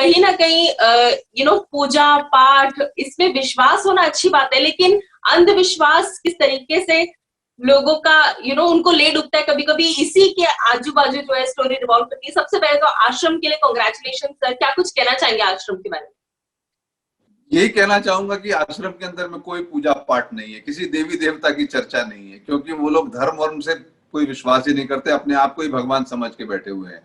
कहीं ना कहीं पूजा पाठ इसमें विश्वास होना अच्छी बात है, लेकिन अंधविश्वास किस तरीके से लोगों का उनको ले डूबता है कभी कभी, इसी के आजू बाजू जो है स्टोरी रिवॉल्व करती है। सबसे पहले तो आश्रम के लिए कांग्रेचुलेशन सर, क्या कुछ कहना चाहेंगे आश्रम के बारे में? यही कहना चाहूंगा कि आश्रम के अंदर में कोई पूजा पाठ नहीं है, किसी देवी देवता की चर्चा नहीं है, क्योंकि वो लोग धर्म वर्म से कोई विश्वास ही नहीं करते, अपने आप को ही भगवान समझ के बैठे हुए हैं।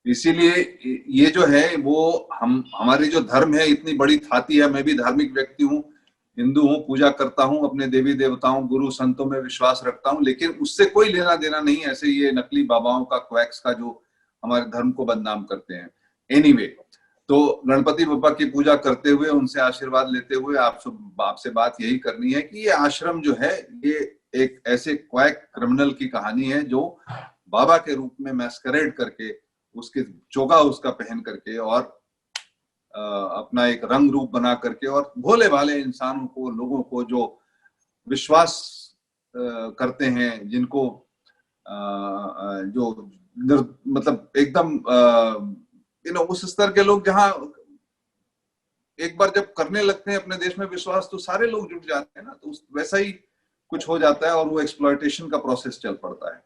इसीलिए ये जो है वो हमारी जो धर्म है इतनी बड़ी थाती है। मैं भी धार्मिक व्यक्ति हूँ, हिंदू हूँ, पूजा करता हूँ, अपने देवी देवताओं गुरु संतों में विश्वास रखता हूँ, लेकिन उससे कोई लेना देना नहीं ऐसे ये नकली बाबाओं का, क्वैक्स का, जो हमारे धर्म को बदनाम करते हैं। एनीवे, तो गणपति बप्पा की पूजा करते हुए, उनसे आशीर्वाद लेते हुए आपसे बात यही करनी है कि ये आश्रम जो है ये एक ऐसे क्वैक क्रिमिनल की कहानी है जो बाबा के रूप में मैस्करेड करके, उसके चोगा उसका पहन करके और अपना एक रंग रूप बना करके और भोले भाले इंसानों को, लोगों को जो विश्वास करते हैं, जिनको जो मतलब एकदम उस स्तर के लोग, जहां एक बार जब करने लगते हैं अपने देश में विश्वास तो सारे लोग जुट जाते हैं ना, तो वैसा ही कुछ हो जाता है और वो एक्सप्लॉयटेशन का प्रोसेस चल पड़ता है।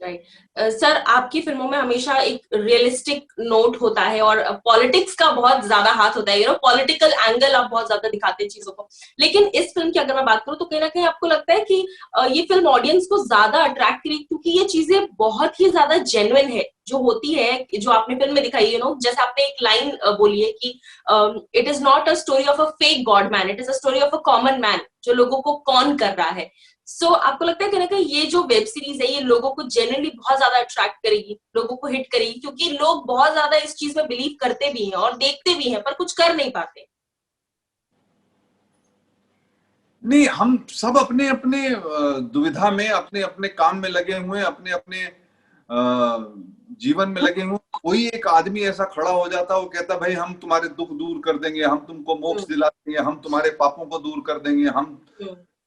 राइट सर, आपकी फिल्मों में हमेशा एक रियलिस्टिक नोट होता है और पॉलिटिक्स का बहुत ज्यादा हाथ होता है, पॉलिटिकल एंगल आप बहुत ज्यादा दिखाते हैं चीजों को। लेकिन इस फिल्म की अगर मैं बात करूं तो कहीं ना कहीं आपको लगता है कि ये फिल्म ऑडियंस को ज्यादा अट्रैक्ट करेगी, क्योंकि ये चीजें बहुत ही ज्यादा जेन्युइन है जो होती है, जो आपने फिल्म में दिखाई है। जैसे आपने एक लाइन बोली है कि it is not a story of a fake God man, it is a story of a common man जो लोगों को कॉन कर रहा है। आपको लगता है कि ये जो वेब सीरीज है ये लोगों को जेन्युइनली बहुत ज्यादा अट्रैक्ट करेगी, लोगों को हिट करेगी, क्योंकि लोग बहुत ज्यादा इस चीज में बिलीव करते भी हैं और देखते भी हैं पर कुछ कर नहीं पाते? नहीं, हम सब अपने अपने दुविधा में, अपने अपने काम में लगे हुए, अपने अपने जीवन में लगे हुए। कोई एक आदमी ऐसा खड़ा हो जाता, वो कहता भाई हम तुम्हारे दुख दूर कर देंगे, हम तुमको मोक्ष दिला देंगे, हम तुम्हारे पापों को दूर कर देंगे, हम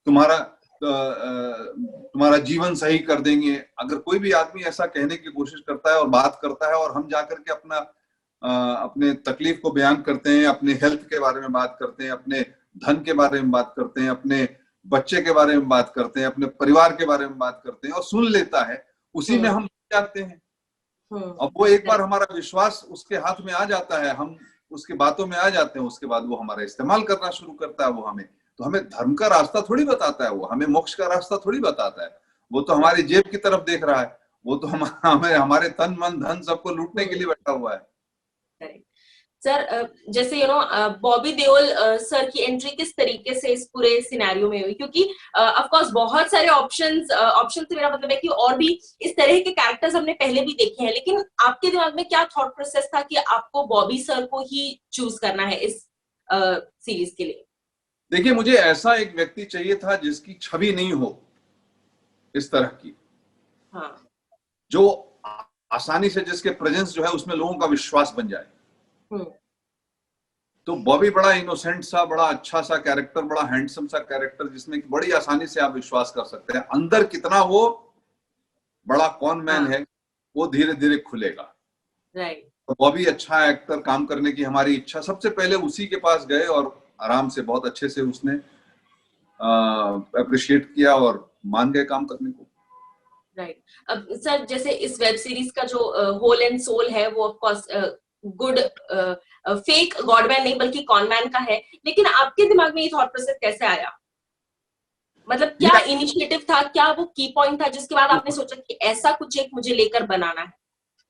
तुम्हारा जीवन सही कर देंगे। अगर कोई भी आदमी ऐसा कहने की कोशिश करता है और बात करता है, और हम जाकर के अपने तकलीफ को बयान करते हैं, अपने हेल्थ के बारे में बात करते हैं, अपने धन के बारे में बात करते हैं, अपने बच्चे के बारे में बात करते हैं, अपने परिवार के बारे में बात करते हैं, और सुन लेता है, उसी में हम जाते हैं। अब वो एक बार हमारा विश्वास उसके हाथ में आ जाता है, हम उसके बातों में आ जाते हैं, उसके बाद वो हमारा इस्तेमाल करना शुरू करता है। वो हमें धर्म का रास्ता थोड़ी बताता है, वो हमें मोक्ष का रास्ता थोड़ी बताता है। वो तो हमारी जेब की तरफ देख रहा है, वो तो हमारे तन मन धन सबको लूटने के लिए बैठा हुआ है। सर, जैसे बॉबी देओल सर की एंट्री किस तरीके से इस पूरे सिनेरियो में हुई, क्योंकि ऑफ कोर्स बहुत सारे ऑप्शन से मेरा मतलब है कि और भी इस तरह के कैरेक्टर्स हमने पहले भी देखे हैं, लेकिन आपके दिमाग में क्या थॉट प्रोसेस था कि आपको बॉबी सर को ही चूज करना है इस सीरीज के लिए? देखिए, मुझे ऐसा एक व्यक्ति चाहिए था जिसकी छवि नहीं हो इस तरह की, हाँ, जो आसानी से, जिसके प्रेजेंस जो है उसमें लोगों का विश्वास बन जाए। तो बॉबी बड़ा इनोसेंट सा, बड़ा अच्छा सा कैरेक्टर, बड़ा हैंडसम सा कैरेक्टर, जिसमें बड़ी आसानी से आप विश्वास कर सकते हैं। अंदर कितना वो बड़ा कौन मैन है वो धीरे धीरे खुलेगा। राइट। तो बॉबी अच्छा एक्टर, काम करने की हमारी इच्छा, सबसे पहले उसी के पास गए और आराम से, बहुत अच्छे से उसने अप्रिशिएट किया और मान गए काम करने को। राइट। अब सर, जैसे इस वेब सीरीज का जो होल एंड सोल है वो of course good fake godman नहीं बल्कि कॉनमैन का है, लेकिन आपके दिमाग में ये थॉट प्रोसेस कैसे आया? मतलब क्या इनिशिएटिव था, क्या वो की पॉइंट था जिसके बाद आपने सोचा कि ऐसा कुछ एक मुझे लेकर बनाना है?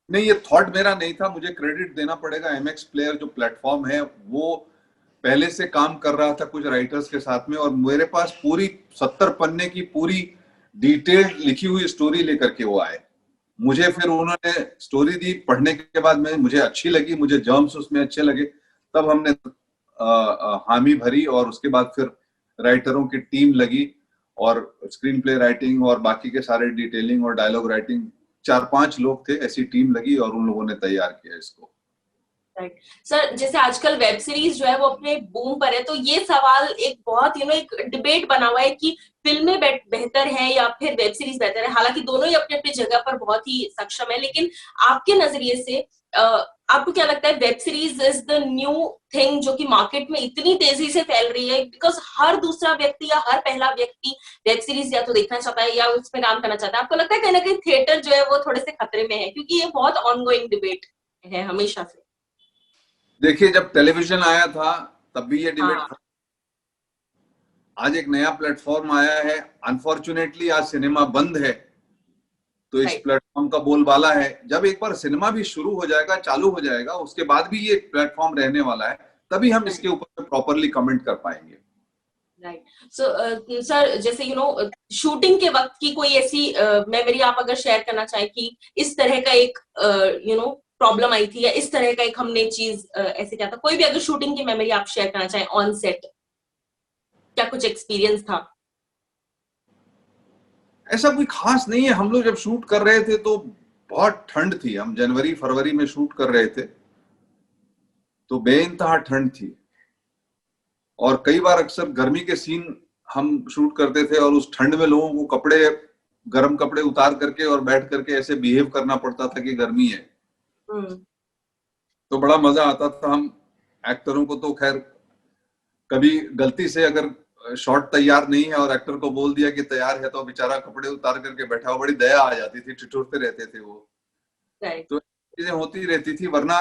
नहीं, ये थॉट मेरा नहीं था, मुझे क्रेडिट देना पड़ेगा एमएक्स प्लेयर जो प्लेटफॉर्म है, वो पहले से काम कर रहा था कुछ राइटर्स के साथ में, और मेरे पास पूरी 70 पन्ने की पूरी डिटेल्ड लिखी हुई स्टोरी लेकर के वो आए। मुझे फिर उन्होंने स्टोरी दी, पढ़ने के बाद में मुझे अच्छी लगी, मुझे जर्म्स उसमें अच्छे लगे, तब हमने हामी भरी, और उसके बाद फिर राइटरों की टीम लगी और स्क्रीन प्ले राइटिंग और बाकी के सारे डिटेलिंग और डायलॉग राइटिंग, 4-5 लोग थे, ऐसी टीम लगी और उन लोगों ने तैयार किया इसको। राइट। सर, जैसे आजकल वेब सीरीज जो है वो अपने बूम पर है, तो ये सवाल एक बहुत एक डिबेट बना हुआ है कि फिल्में बेहतर है या फिर वेब सीरीज बेहतर है। हालांकि दोनों ही अपने अपनी जगह पर बहुत ही सक्षम है, लेकिन आपके नजरिए से आपको क्या लगता है web series is the new thing जो कि मार्केट में इतनी तेजी से फैल रही है, बिकॉज हर दूसरा व्यक्ति या हर पहला व्यक्ति वेब सीरीज या तो देखना चाहता है या उसमें काम करना चाहता है? आपको लगता है कहीं ना कहीं थिएटर जो है वो थोड़े से खतरे में है, क्योंकि ये बहुत ऑनगोइंग डिबेट है हमेशा से। देखिए, जब टेलीविजन आया था तब भी ये डिबेट हाँ, था। आज एक नया प्लेटफॉर्म आया है, अनफॉर्चुनेटली आज सिनेमा बंद है, तो इस राइट। प्लेटफॉर्म का बोलबाला है। जब एक बार सिनेमा भी शुरू हो जाएगा, चालू हो जाएगा, उसके बाद भी ये प्लेटफॉर्म रहने वाला है, तभी हम इसके ऊपर प्रॉपरली कमेंट कर पाएंगे। राइट। सो सर, जैसे शूटिंग के वक्त की कोई ऐसी मेमोरी आप अगर शेयर करना चाहें कि इस तरह का एक प्रॉब्लम आई थी या इस तरह का एक हमने चीज ऐसे क्या था, कोई भी अगर शूटिंग की मेमोरी आप शेयर करना चाहें ऑन सेट, क्या कुछ एक्सपीरियंस था? ऐसा कोई खास नहीं है। हम लोग जब शूट कर रहे थे तो बहुत ठंड थी, हम जनवरी फरवरी में शूट कर रहे थे, तो बेइंतहा ठंड थी। और कई बार अक्सर गर्मी के सीन हम शूट करते थे और उस ठंड में लोगों को गर्म कपड़े उतार करके और बैठ करके ऐसे बिहेव करना पड़ता था कि गर्मी है। तो बड़ा मजा आता था। हम एक्टरों को तो खैर, कभी गलती से अगर शॉट तैयार नहीं है और एक्टर को बोल दिया कि तैयार है, तो बेचारा कपड़े उतार करके बैठा हो, बड़ी दया आ जाती थी, ठिठुरते रहते थे वो। तो चीजें होती रहती थी। वरना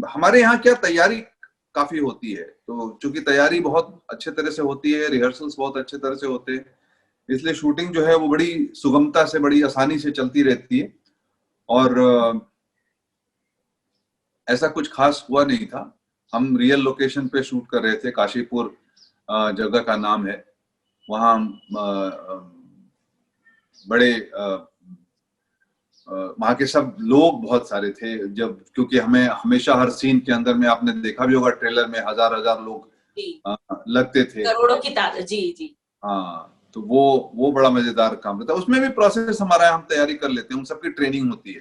हमारे यहाँ क्या तैयारी काफी होती है, तो चूंकि तैयारी बहुत अच्छे तरह से होती है, रिहर्सल्स बहुत अच्छे तरह से होते हैं, इसलिए शूटिंग जो है वो बड़ी सुगमता से, बड़ी आसानी से चलती रहती है। और ऐसा कुछ खास हुआ नहीं था। हम रियल लोकेशन पे शूट कर रहे थे, काशीपुर जगह का नाम है। वहाँ बड़े वहाँ के सब लोग बहुत सारे थे, जब क्योंकि हमें हमेशा हर सीन के अंदर में, आपने देखा भी होगा ट्रेलर में, हजार हजार लोग लगते थे, करोड़ों की तादाद। जी जी। हाँ। तो वो बड़ा मजेदार काम रहता है। उसमें भी प्रोसेस हमारा, हम तैयारी कर लेते हैं, उन सबकी ट्रेनिंग होती है।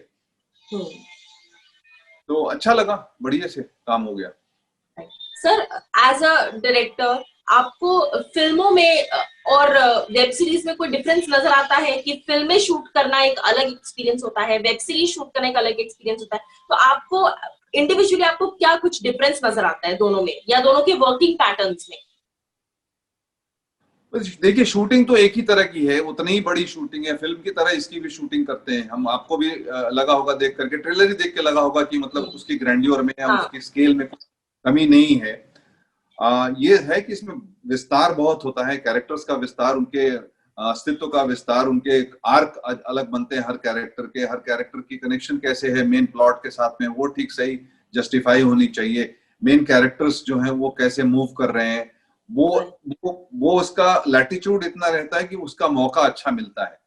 तो अच्छा लगा, बढ़िया से काम हो गया। सर, एज अ डायरेक्टर आपको फिल्मों में और वेब सीरीज में कोई डिफरेंस नजर आता है कि फिल्में शूट करना एक अलग एक्सपीरियंस होता है, वेब सीरीज शूट करना एक अलग एक्सपीरियंस होता है, तो आपको इंडिविजुअली आपको क्या कुछ डिफरेंस नजर आता है दोनों में या दोनों के वर्किंग पैटर्न्स में? देखिए, शूटिंग तो एक ही तरह की है, उतनी ही बड़ी शूटिंग है, फिल्म की तरह इसकी भी शूटिंग करते हैं हम। आपको भी लगा होगा देख करके, ट्रेलर ही देख के लगा होगा कि मतलब उसकी ग्रैंडियर में या उसकी स्केल में कुछ कमी नहीं है। ये है कि इसमें विस्तार बहुत होता है, कैरेक्टर्स का विस्तार, उनके अस्तित्व का विस्तार, उनके आर्क अलग बनते हैं हर कैरेक्टर की कनेक्शन कैसे है मेन प्लॉट के साथ में, वो ठीक सही जस्टिफाई होनी चाहिए। मेन कैरेक्टर्स जो हैं वो कैसे मूव कर रहे हैं, वो उसका लैटिट्यूड इतना रहता है कि उसका मौका अच्छा मिलता है।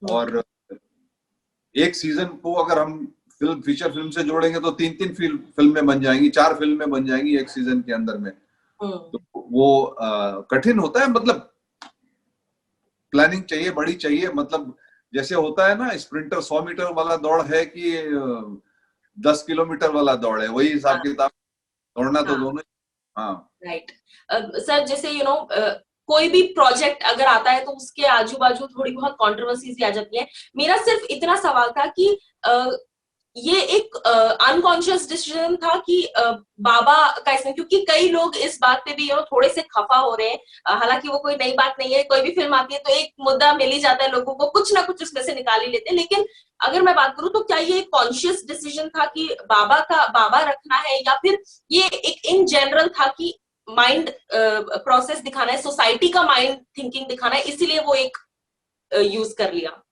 और एक सीजन को अगर हम फीचर फिल्म से जोड़ेंगे तो 3-3 फिल्में बन जाएंगी, 4 फिल्में बन जाएंगी एक सीजन के अंदर में। तो वो कठिन होता है। मतलब प्लानिंग चाहिए, बड़ी चाहिए। मतलब जैसे होता है ना, स्प्रिंटर 100 मीटर वाला दौड़ है कि 10 किलोमीटर वाला दौड़ है, वही हिसाब किताब। दौड़ना तो दोनों। हाँ, राइट। सर, जैसे कोई भी प्रोजेक्ट अगर आता है तो उसके आजू बाजू थोड़ी बहुत कंट्रोवर्सीज आ जाती है। मेरा सिर्फ इतना सवाल था कि ये एक अनकॉन्शियस डिसीजन था कि बाबा का इसमें, क्योंकि कई लोग इस बात पे भी थोड़े से खफा हो रहे हैं। हालांकि वो कोई नई बात नहीं है, कोई भी फिल्म आती है तो एक मुद्दा मिल ही जाता है लोगों को, कुछ ना कुछ उसमें से निकाल ही लेते हैं। लेकिन अगर मैं बात करूं तो क्या ये एक कॉन्शियस डिसीजन था कि बाबा रखना है, या फिर ये एक इन जनरल था कि माइंड प्रोसेस दिखाना है, सोसाइटी का माइंड थिंकिंग दिखाना है, इसीलिए वो एक यूज कर लिया?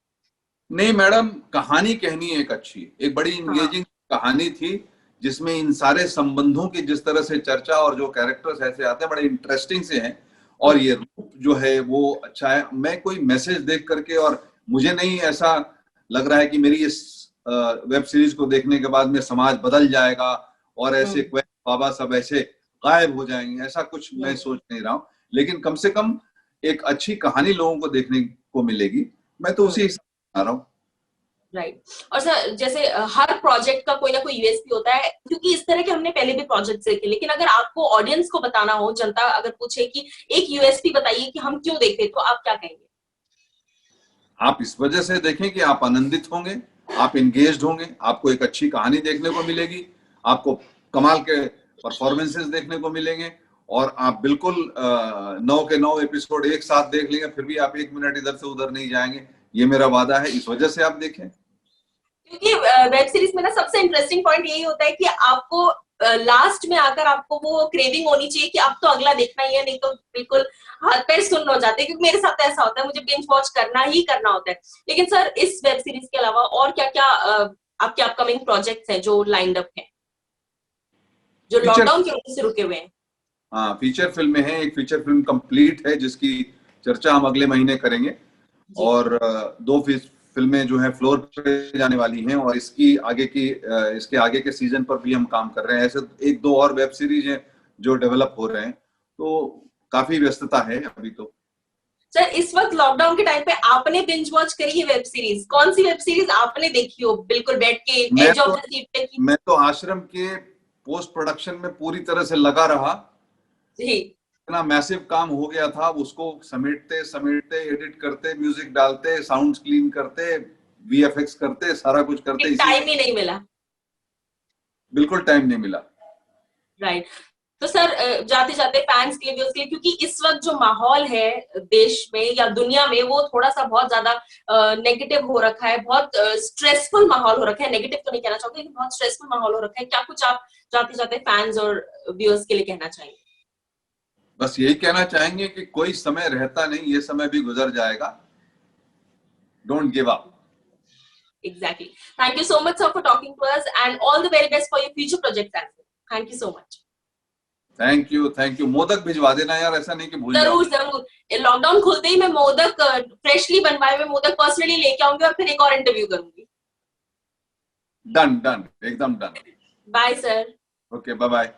नहीं मैडम, कहानी कहनी एक अच्छी, एक बड़ी इंगेजिंग कहानी थी, जिसमें इन सारे संबंधों की जिस तरह से चर्चा, और जो कैरेक्टर्स ऐसे आते हैं बड़े इंटरेस्टिंग से हैं, और ये रूप जो है वो अच्छा है। मैं कोई मैसेज देख करके, और मुझे नहीं ऐसा लग रहा है कि मेरी इस वेब सीरीज को देखने के बाद में समाज बदल जाएगा और ऐसे बाबा सब ऐसे गायब हो जाएंगे, ऐसा कुछ मैं सोच नहीं रहा हूँ। लेकिन कम से कम एक अच्छी कहानी लोगों को देखने को मिलेगी, मैं तो उसी आ रहा हूँ। राइट। और सर, जैसे हर प्रोजेक्ट का कोई ना कोई यूएसपी होता है, क्योंकि इस तरह के हमने पहले भी प्रोजेक्ट देखे, लेकिन अगर आपको ऑडियंस को बताना हो, जनता अगर पूछे कि एक यूएसपी बताइए कि हम क्यों देखें, तो आप क्या कहेंगे? आप इस वजह से देखें कि आप आनंदित होंगे, आप इंगेज्ड होंगे, आपको एक अच्छी कहानी देखने को मिलेगी, आपको कमाल के परफॉर्मेंसेस देखने को मिलेंगे, और आप बिल्कुल 9 के 9 एपिसोड एक साथ देख लेंगे, फिर भी आप 1 मिनट इधर से उधर नहीं जाएंगे। ये मेरा वादा है, इस वजह से आप देखें। क्योंकि वेब सीरीज में ना सबसे इंटरेस्टिंग पॉइंट यही होता है कि आपको लास्ट में आकर आपको वो क्रेविंग होनी चाहिए कि अब तो अगला देखना ही है, नहीं तो बिल्कुल हाथ पैर सुन्न हो जाते हैं। क्योंकि मेरे साथ ऐसा होता है, मुझे बिंज वॉच करना ही करना होता है। लेकिन सर, इस वेब सीरीज के अलावा और क्या क्या आपके अपकमिंग प्रोजेक्ट्स हैं जो लाइंड अप हैं, जो फीचर लॉकडाउन की वजह से रुके हुए हैं? हाँ, फीचर फिल्में हैं। एक फीचर फिल्म कंप्लीट है जिसकी चर्चा हम अगले महीने करेंगे, जी। और 2 फिल्में जो हैं फ्लोर पे जाने वाली हैं, और इसके आगे के सीजन पर भी हम काम कर रहे हैं। ऐसे 1-2 और वेब सीरीज हैं जो डेवलप हो रहे हैं, तो काफी व्यस्तता है अभी तो। सर, इस वक्त लॉकडाउन के टाइम पे आपने बिंज वॉच करी है वेब सीरीज? कौन सी वेब सीरीज आपने देखी हो बिल्कुल बैठ के मैं एज ऑफ तो द सीट पे की? मैं तो आश्रम के पोस्ट प्रोडक्शन में पूरी तरह से लगा रहा। जी। इतना मैसिव काम हो गया था, उसको समेटते समेटते, एडिट करते, म्यूजिक डालते, साउंड्स क्लीन करते, वीएफएक्स करते, सारा कुछ करते, इसी टाइम ही नहीं मिला। बिल्कुल टाइम नहीं मिला। राइट। तो सर, जाते जाते फैंस के लिए, व्यूअर्स के लिए, क्योंकि इस वक्त जो माहौल है देश में या दुनिया में, वो थोड़ा सा बहुत ज्यादा नेगेटिव हो रखा है, बहुत स्ट्रेसफुल माहौल हो रखा है। नेगेटिव तो नहीं कहना चाहूंगी, लेकिन बहुत स्ट्रेसफुल माहौल हो रखा है। क्या कुछ आप जाते जाते फैंस और व्यूअर्स के लिए कहना चाहेंगे? बस यही कहना चाहेंगे कि कोई समय रहता नहीं, ये समय भी गुजर जाएगा। Don't give up. Exactly. Thank you so much, sir, for talking to us, and all the very best for your future projects as well. Thank you so much. Thank you. Modak भिजवा देना यार, ऐसा नहीं कि भूल जाओ। जरूर जरूर। लॉकडाउन खुलते ही मैं मोदक, फ्रेशली बनवाए हुए मोदक पर्सनली लेके आऊंगी और फिर एक और इंटरव्यू करूंगी। डन डन, एकदम done. Bye sir. Okay, bye bye.